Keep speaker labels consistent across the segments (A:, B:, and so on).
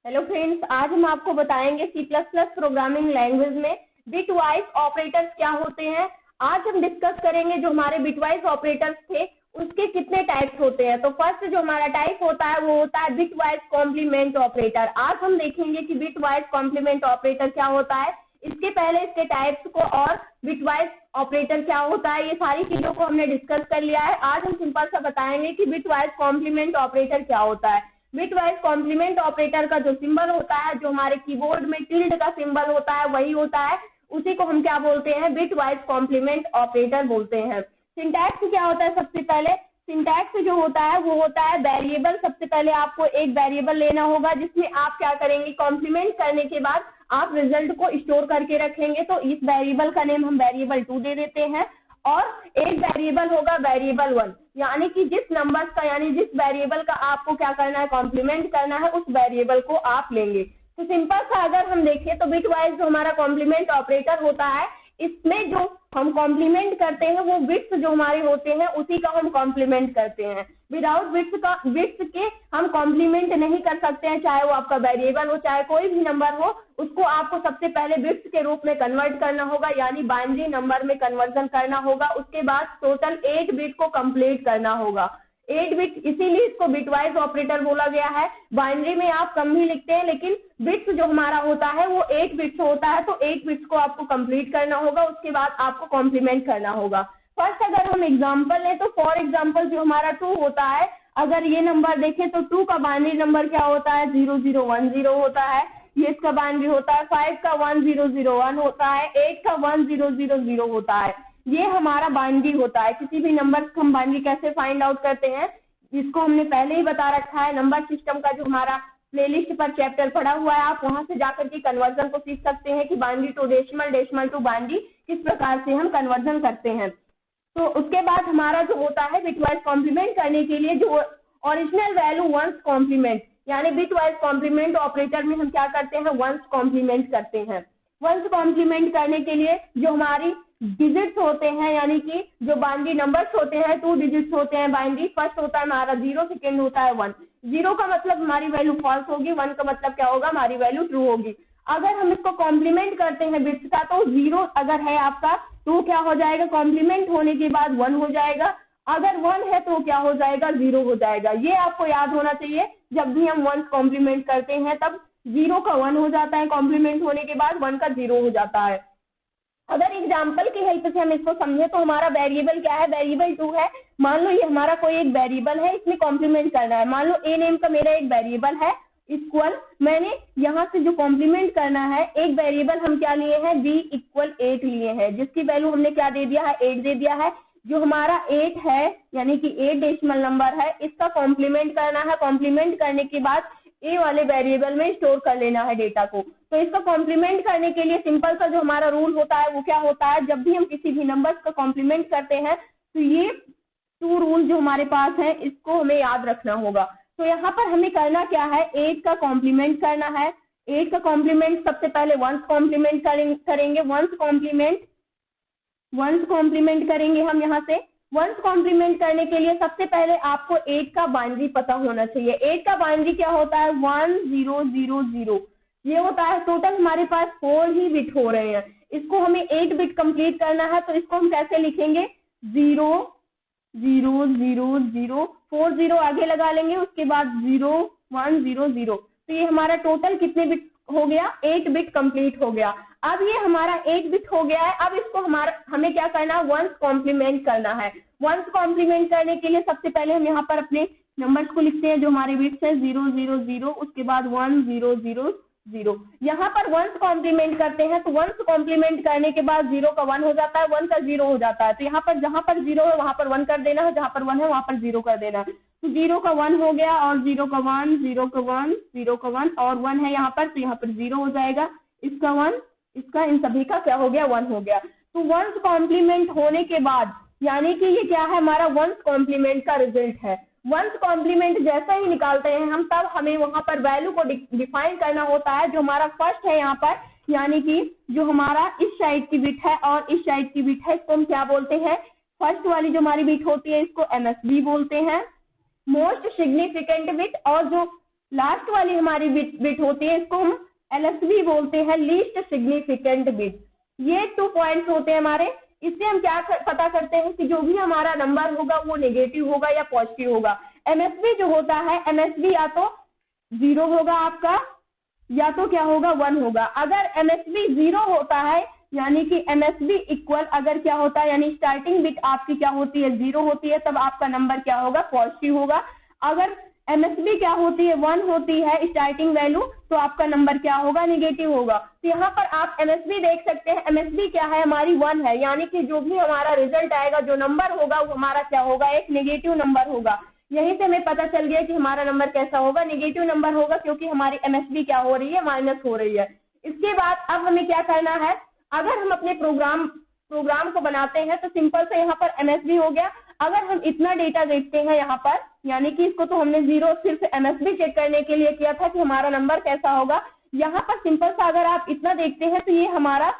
A: Hello friends, आज हम आपको बताएंगे C++ प्रोग्रामिंग लैंग्वेज में बिटवाइज ऑपरेटर्स क्या होते हैं। आज हम डिस्कस करेंगे जो हमारे बिटवाइज ऑपरेटर्स थे उसके कितने टाइप्स होते हैं। तो फर्स्ट जो हमारा टाइप होता है वो होता है बिटवाइज कॉम्प्लीमेंट ऑपरेटर। आज हम देखेंगे कि बिटवाइज कॉम्प्लीमेंट ऑपरेटर क्या होता है, इसके पहले इसके टाइप्स को और बिटवाइज ऑपरेटर क्या होता है, ये सारी चीजों को हमने डिस्कस कर लिया है। आज हम सिंपल सा बताएंगे कि बिटवाइज कॉम्प्लीमेंट ऑपरेटर क्या होता है। बिटवाइज कॉम्प्लीमेंट ऑपरेटर का जो सिंबल होता है, जो हमारे कीबोर्ड में टिल्ड का सिंबल होता है वही होता है, उसी को हम क्या बोलते हैं, बिटवाइज कॉम्प्लीमेंट ऑपरेटर बोलते हैं। सिंटैक्स क्या होता है, सबसे पहले सिंटैक्स जो होता है वो होता है वेरिएबल। सबसे पहले आपको एक वेरिएबल लेना होगा जिसमें आप क्या करेंगे, कॉम्प्लीमेंट करने के बाद आप रिजल्ट को स्टोर करके रखेंगे। तो इस वेरिएबल का नेम हम वेरिएबल 2 दे देते हैं और एक वेरिएबल होगा वेरिएबल 1, यानी कि जिस नंबर का यानी जिस वेरिएबल का आपको क्या करना है, कॉम्प्लीमेंट करना है, उस वेरिएबल को आप लेंगे। तो सिंपल सा अगर हम देखें तो बिटवाइज जो हमारा कॉम्प्लीमेंट ऑपरेटर होता है, इसमें जो हम कॉम्प्लीमेंट करते हैं वो बिट्स जो हमारे होते हैं उसी का हम कॉम्प्लीमेंट करते हैं। विदाउट बिट्स के हम कॉम्प्लीमेंट नहीं कर सकते हैं, चाहे वो आपका वेरिएबल हो चाहे कोई भी नंबर हो, उसको आपको सबसे पहले बिट्स के रूप में कन्वर्ट करना होगा, यानी बाइनरी नंबर में कन्वर्जन करना होगा। उसके बाद टोटल 8 बिट को कंप्लीट करना होगा। 8 बिट, इसीलिए इसको बिटवाइज ऑपरेटर बोला गया है। बाइनरी में आप कम ही लिखते हैं, लेकिन बिट्स जो हमारा होता है वो 8 बिट्स होता है, तो 8 बिट्स को आपको कंप्लीट करना होगा, उसके बाद आपको कॉम्प्लीमेंट करना होगा। फर्स्ट अगर हम एग्जांपल लें तो फॉर एग्जांपल जो हमारा 2 होता है, अगर ये नंबर देखें तो 2 का बाइनरी नंबर क्या होता है, 0010 होता है। ये इसका बाइनरी होता है। 5 का 1001 होता है। 8 का 1000 होता है। ये हमारा बाइनरी होता है। किसी भी नंबर का हम बाइनरी कैसे फाइंड आउट करते हैं, इसको हमने पहले ही बता रखा है। नंबर सिस्टम का जो हमारा प्लेलिस्ट पर चैप्टर पढ़ा हुआ है, आप वहां से जाकर के कन्वर्जन को सीख सकते हैं कि binary to decimal, decimal to binary किस प्रकार से हम कन्वर्जन करते हैं। तो उसके बाद हमारा जो होता है बिटवाइज कॉम्प्लीमेंट करने के लिए जो ओरिजिनल वैल्यू वंस कॉम्प्लीमेंट, यानी बिटवाइज कॉम्प्लीमेंट ऑपरेटर में हम क्या करते हैं, वंस कॉम्प्लीमेंट करते हैं। वंस कॉम्प्लीमेंट करने के लिए जो हमारी डिजिट्स होते हैं, यानी कि जो बाइनरी नंबर्स होते हैं, 2 डिजिट्स होते हैं बाइनरी। फर्स्ट होता है हमारा 0, सेकेंड होता है 1। 0 का मतलब हमारी वैल्यू फॉल्स होगी, 1 का मतलब क्या होगा, हमारी वैल्यू ट्रू होगी। अगर हम इसको कॉम्प्लीमेंट करते हैं बिट्स का, तो 0 अगर है आपका तो क्या हो जाएगा, कॉम्प्लीमेंट होने के बाद 1 हो जाएगा। अगर 1 है तो क्या हो जाएगा, 0 हो जाएगा। ये आपको याद होना चाहिए, जब भी हम 1 कॉम्प्लीमेंट करते हैं तब 0 का 1 हो जाता है, कॉम्प्लीमेंट होने के बाद 1 का 0 हो जाता है। अगर एग्जाम्पल की हेल्प से हम इसको समझे तो हमारा वेरिएबल क्या है, वेरिएबल 2 है। मान लो ये हमारा कोई एक वेरिएबल है, इसमें कॉम्प्लीमेंट करना है। मान लो ए नेम का मेरा एक वेरिएबल है, इक्वल मैंने यहाँ से जो कॉम्प्लीमेंट करना है, एक वेरिएबल हम क्या लिए हैं, b = 8 लिए हैं, जिसकी वैल्यू हमने क्या दे दिया है, 8 दे दिया है। जो हमारा 8 है, यानी कि 8 डेसिमल नंबर है, इसका कॉम्प्लीमेंट करना है। कॉम्प्लीमेंट करने के बाद ए वाले वेरिएबल में स्टोर कर लेना है डेटा को। तो इसका कॉम्प्लीमेंट करने के लिए सिंपल सा जो हमारा रूल होता है वो क्या होता है, जब भी हम किसी भी नंबर का कॉम्प्लीमेंट करते हैं तो ये 2 रूल जो हमारे पास है इसको हमें याद रखना होगा। तो यहाँ पर हमें करना क्या है, 8 का कॉम्प्लीमेंट करना है। 8 का कॉम्प्लीमेंट सबसे पहले वंस कॉम्प्लीमेंट करेंगे। वंस कॉम्प्लीमेंट करेंगे हम यहाँ से। वंस कॉम्प्लीमेंट करने के लिए सबसे पहले आपको 8 का बाइनरी पता होना चाहिए। 8 का बाइनरी क्या होता है, 1000। ये होता है, टोटल हमारे पास 4 ही बिट हो रहे हैं, इसको हमें 8 बिट कंप्लीट करना है। तो इसको हम कैसे लिखेंगे, 0 0 0 0, 4 0 आगे लगा लेंगे, उसके बाद 0 1 0 0। तो ये हमारा टोटल कितने बिट हो गया, 8 बिट कंप्लीट हो गया। अब ये हमारा 8 बिट हो गया है। अब इसको हमें क्या करना है, वंस कॉम्प्लीमेंट करना है। वंस कॉम्प्लीमेंट करने के लिए सबसे पहले हम यहाँ पर अपने नंबर्स को लिखते हैं, जो हमारे बिट्स है 0 0 0, उसके बाद 1 0 0 0। यहाँ पर वंस कॉम्प्लीमेंट करते हैं, तो वंस कॉम्प्लीमेंट करने के बाद 0 का 1 हो जाता है, 1 का 0 हो जाता है। तो यहाँ पर जहाँ पर 0 है वहां पर 1 कर देना है, जहाँ पर 1 है वहां पर 0 कर देना है। तो 0 का 1 हो गया और 0 का 1, 0 का 1, 0 का 1 और 1 है यहाँ पर, तो यहाँ पर 0 हो जाएगा। इसका 1, इसका, इन सभी का क्या हो गया, 1 हो गया। तो वंस कॉम्प्लीमेंट होने के बाद, यानी कि ये क्या है, हमारा वंस कॉम्प्लीमेंट का रिजल्ट है। वंस कॉम्प्लीमेंट जैसा ही निकालते हैं हम, तब हमें वहां पर वैल्यू को डिफाइन करना होता है। जो हमारा फर्स्ट है यहाँ पर, यानी कि जो हमारा इस साइड की बिट है और इस साइड की बिट है, इसको हम क्या बोलते हैं, फर्स्ट वाली जो हमारी बिट होती है इसको MSB बोलते हैं, मोस्ट सिग्निफिकेंट बिट। और जो लास्ट वाली हमारी बिट होती है, इसको हम LSB बोलते हैं, लीस्ट सिग्निफिकेंट बिट। ये 2 पॉइंट्स होते हैं हमारे। इससे हम क्या पता करते हैं कि जो भी हमारा नंबर होगा वो नेगेटिव होगा या पॉजिटिव होगा। MSB जो होता है, MSB या तो 0 होगा आपका, या तो क्या होगा 1 होगा। अगर MSB 0 होता है यानी कि MSB इक्वल अगर क्या होता है, यानी स्टार्टिंग बिट आपकी क्या होती है 0 होती है, तब आपका नंबर क्या होगा, पॉजिटिव होगा। अगर MSB क्या होती है 1 होती है स्टार्टिंग वैल्यू, तो आपका नंबर क्या होगा, निगेटिव होगा। तो यहाँ पर आप MSB देख सकते हैं, MSB क्या है हमारी 1 है, यानी कि जो भी हमारा रिजल्ट आएगा, जो नंबर होगा वो हमारा क्या होगा, एक नेगेटिव नंबर होगा। यहीं से हमें पता चल गया कि हमारा नंबर कैसा होगा, नेगेटिव नंबर होगा, क्योंकि हमारी MSB क्या हो रही है, माइनस हो रही है। इसके बाद अब हमें क्या करना है, अगर हम अपने प्रोग्राम को बनाते हैं तो सिंपल से यहाँ पर MSB हो गया। अगर हम इतना डेटा देखते हैं यहाँ पर, यानी कि इसको तो हमने 0 सिर्फ MSB चेक करने के लिए किया था कि हमारा नंबर कैसा होगा। यहाँ पर सिंपल सा अगर आप इतना देखते हैं तो ये हमारा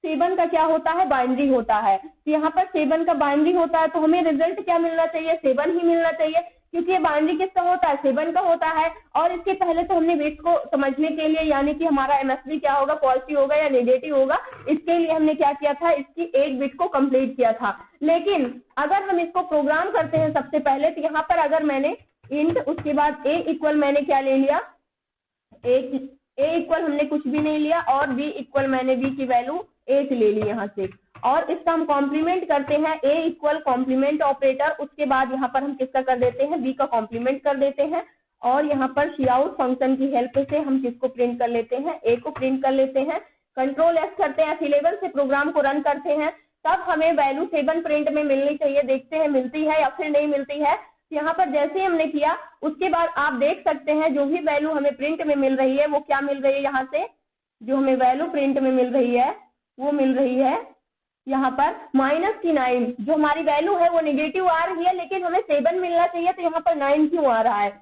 A: 7 का क्या होता है, बाइनरी होता है। तो यहाँ पर 7 का बाइनरी होता है, तो हमें रिजल्ट क्या मिलना चाहिए, 7 ही मिलना चाहिए, क्योंकि ये बाइनरी किसका होता है, 7 का होता है। और इसके पहले तो हमने बिट्स को समझने के लिए, यानी कि हमारा MSB क्या होगा, पॉजिटिव होगा या नेगेटिव होगा, इसके लिए हमने क्या किया था, इसकी 8 बिट को कंप्लीट किया था। लेकिन अगर हम इसको प्रोग्राम करते हैं सबसे पहले, तो यहाँ पर अगर मैंने इंट उसके बाद a इक्वल मैंने क्या ले लिया, a इक्वल हमने कुछ भी नहीं लिया, और b इक्वल मैंने b की वैल्यू 8 ले ली यहाँ से, और इसका हम कॉम्प्लीमेंट करते हैं, a इक्वल कॉम्प्लीमेंट ऑपरेटर, उसके बाद यहाँ पर हम किसका कर देते हैं, b का कॉम्प्लीमेंट कर देते हैं, और यहाँ पर काउट फंक्शन की हेल्प से हम किसको प्रिंट कर लेते हैं, a को प्रिंट कर लेते हैं। कंट्रोल S करते हैं, C11 से प्रोग्राम को रन करते हैं, तब हमें वैल्यू 7 प्रिंट में मिलनी चाहिए। देखते हैं मिलती है या फिर नहीं मिलती है। यहाँ पर जैसे हमने किया उसके बाद आप देख सकते हैं जो भी वैल्यू हमें प्रिंट में मिल रही है वो क्या मिल रही है, यहाँ से जो हमें वैल्यू प्रिंट में मिल रही है वो मिल रही है यहाँ पर -9। जो हमारी वैल्यू है वो नेगेटिव आ रही है, लेकिन हमें 7 मिलना चाहिए, तो यहाँ पर 9 क्यों आ रहा है।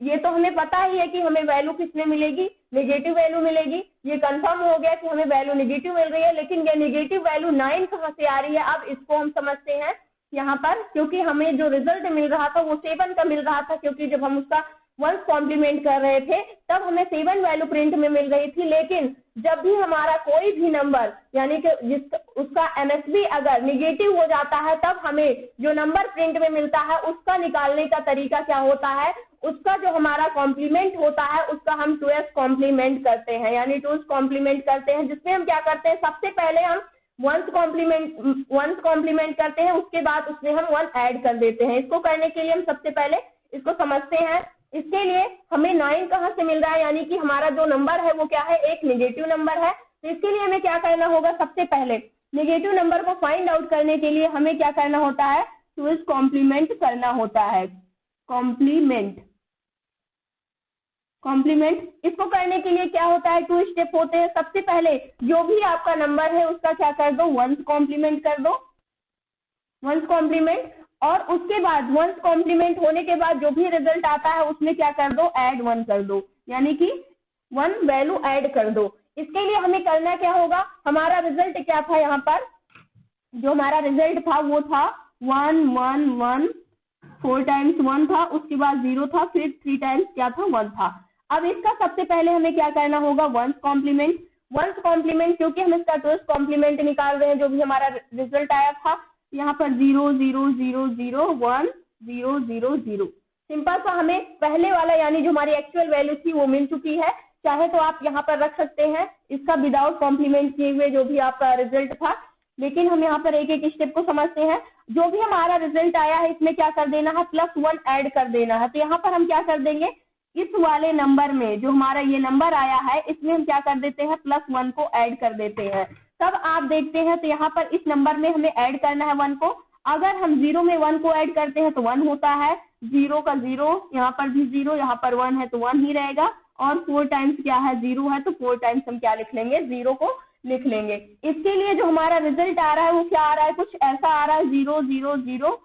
A: ये तो हमें पता ही है कि हमें वैल्यू किसमें मिलेगी, नेगेटिव वैल्यू मिलेगी। ये कंफर्म हो गया कि हमें वैल्यू नेगेटिव मिल रही है, लेकिन ये नेगेटिव वैल्यू 9 कहाँ से आ रही है। अब इसको हम समझते हैं यहाँ पर, क्योंकि हमें जो रिजल्ट मिल रहा था वो 7 का मिल रहा था, क्योंकि जब हम उसका वंस कॉम्प्लीमेंट कर रहे थे तब हमें 7 वैल्यू प्रिंट में मिल रही थी। लेकिन जब भी हमारा कोई भी नंबर यानी कि उसका MSB अगर निगेटिव हो जाता है, तब हमें जो नंबर प्रिंट में मिलता है उसका निकालने का तरीका क्या होता है, उसका जो हमारा कॉम्प्लीमेंट होता है उसका हम 2s कॉम्प्लीमेंट करते हैं, यानी 2s कॉम्प्लीमेंट करते हैं, जिसमें हम क्या करते हैं, सबसे पहले हम वंस कॉम्प्लीमेंट करते हैं, उसके बाद उसमें हम 1 ऐड कर देते हैं। इसको करने के लिए हम सबसे पहले इसको समझते हैं। इसके लिए हमें 9 कहाँ से मिल रहा है, यानी कि हमारा जो नंबर है वो क्या है, एक नेगेटिव नंबर है। तो इसके लिए हमें क्या करना होगा, सबसे पहले नेगेटिव नंबर को फाइंड आउट करने के लिए हमें क्या करना होता है, 2s कॉम्प्लीमेंट करना होता है। कॉम्प्लीमेंट इसको करने के लिए क्या होता है, 2 स्टेप होते हैं। सबसे पहले जो भी आपका नंबर है उसका क्या कर दो, वंस कॉम्प्लीमेंट कर दो, वंस कॉम्प्लीमेंट। और उसके बाद वंस कॉम्प्लीमेंट होने के बाद जो भी रिजल्ट आता है उसमें क्या कर दो, ऐड 1 कर दो, यानी कि 1 वैल्यू ऐड कर दो। इसके लिए हमें करना क्या होगा, हमारा रिजल्ट क्या था, यहाँ पर जो हमारा रिजल्ट था वो था 1 1 1, 4 टाइम्स 1 था, उसके बाद 0 था, फिर 3 टाइम्स क्या था, 1 था। अब इसका सबसे पहले हमें क्या करना होगा, वंस कॉम्प्लीमेंट, क्योंकि हम इसका 2s कॉम्प्लीमेंट निकाल रहे हैं, जो भी हमारा रिजल्ट आया था यहाँ पर 0 0 0 0 1 0 0 0। सिंपल सा हमें पहले वाला यानी जो हमारी एक्चुअल वैल्यू थी वो मिल चुकी है। चाहे तो आप यहाँ पर रख सकते हैं इसका विदाउट कॉम्प्लीमेंट किए हुए जो भी आपका रिजल्ट था, लेकिन हम यहाँ पर एक एक स्टेप को समझते हैं। जो भी हमारा रिजल्ट आया है इसमें क्या कर देना है, +1 ऐड कर देना है। तो यहाँ पर हम क्या कर देंगे, इस वाले नंबर में जो हमारा ये नंबर आया है इसमें हम क्या कर देते हैं, +1 को ऐड कर देते हैं। तब आप देखते हैं तो यहाँ पर इस नंबर में हमें ऐड करना है 1 को। अगर हम 0 में 1 को ऐड करते हैं तो 1 होता है, 0 का 0, यहाँ पर भी 0, यहाँ पर 1 है तो 1 ही रहेगा, और 4 टाइम्स क्या है, 0 है, तो 4 टाइम्स हम क्या लिख लेंगे, 0 को लिख लेंगे। इसके लिए जो हमारा रिजल्ट आ रहा है वो क्या आ रहा है, कुछ ऐसा आ रहा है, 0 0 0,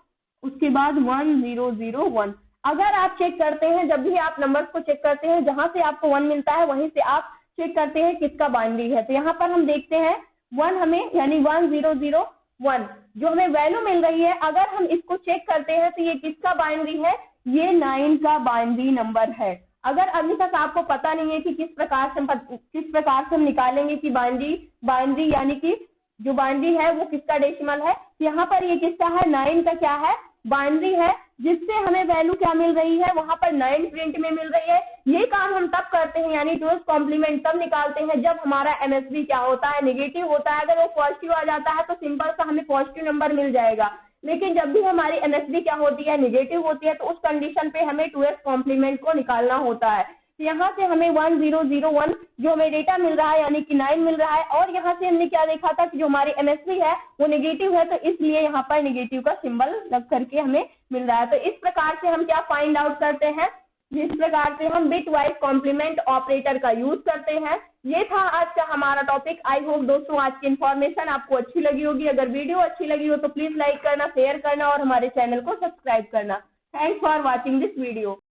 A: उसके बाद 1 0 0 1। अगर आप चेक करते हैं, जब भी आप नंबर्स को चेक करते हैं जहां से आपको 1 मिलता है वहीं से आप चेक करते हैं किसका बाइनरी है। तो यहाँ पर हम देखते हैं 1 हमें यानी 1 0 0 1 जो हमें वैल्यू मिल रही है, अगर हम इसको चेक करते हैं तो ये किसका बाइनरी है, ये 9 का बाइनरी नंबर है। अगर अभी तक आपको पता नहीं है कि किस प्रकार से हम निकालेंगे कि बाइनरी यानी कि जो बाइनरी है वो किसका डेसिमल है, यहाँ पर ये किसका है, 9 का क्या है, बाइनरी है, जिससे हमें वैल्यू क्या मिल रही है, वहां पर 9 प्रिंट में मिल रही है। ये काम हम तब करते हैं यानी 12th कॉम्प्लीमेंट तब निकालते हैं जब हमारा एमएसबी क्या होता है, नेगेटिव होता है। अगर वो पॉजिटिव आ जाता है तो सिंपल सा हमें पॉजिटिव नंबर मिल जाएगा, लेकिन जब भी हमारी एमएसबी क्या होती है, नेगेटिव होती है, तो उस कंडीशन पे हमें 12th कॉम्प्लीमेंट को निकालना होता है। यहाँ से हमें 1001 जो हमें डेटा मिल रहा है यानी कि 9 मिल रहा है, और यहाँ से हमने क्या देखा था कि जो हमारी एमएसबी है वो नेगेटिव है, तो इसलिए यहाँ पर नेगेटिव का सिंबल लग करके हमें मिल रहा है। तो इस प्रकार से हम क्या फाइंड आउट करते हैं, जिस प्रकार से हम बिट वाइज कॉम्प्लीमेंट ऑपरेटर का यूज करते हैं। ये था आज का हमारा टॉपिक। आई होप दोस्तों आज की इन्फॉर्मेशन आपको अच्छी लगी होगी। अगर वीडियो अच्छी लगी हो तो प्लीज लाइक करना, शेयर करना और हमारे चैनल को सब्सक्राइब करना। Thanks for watching this video.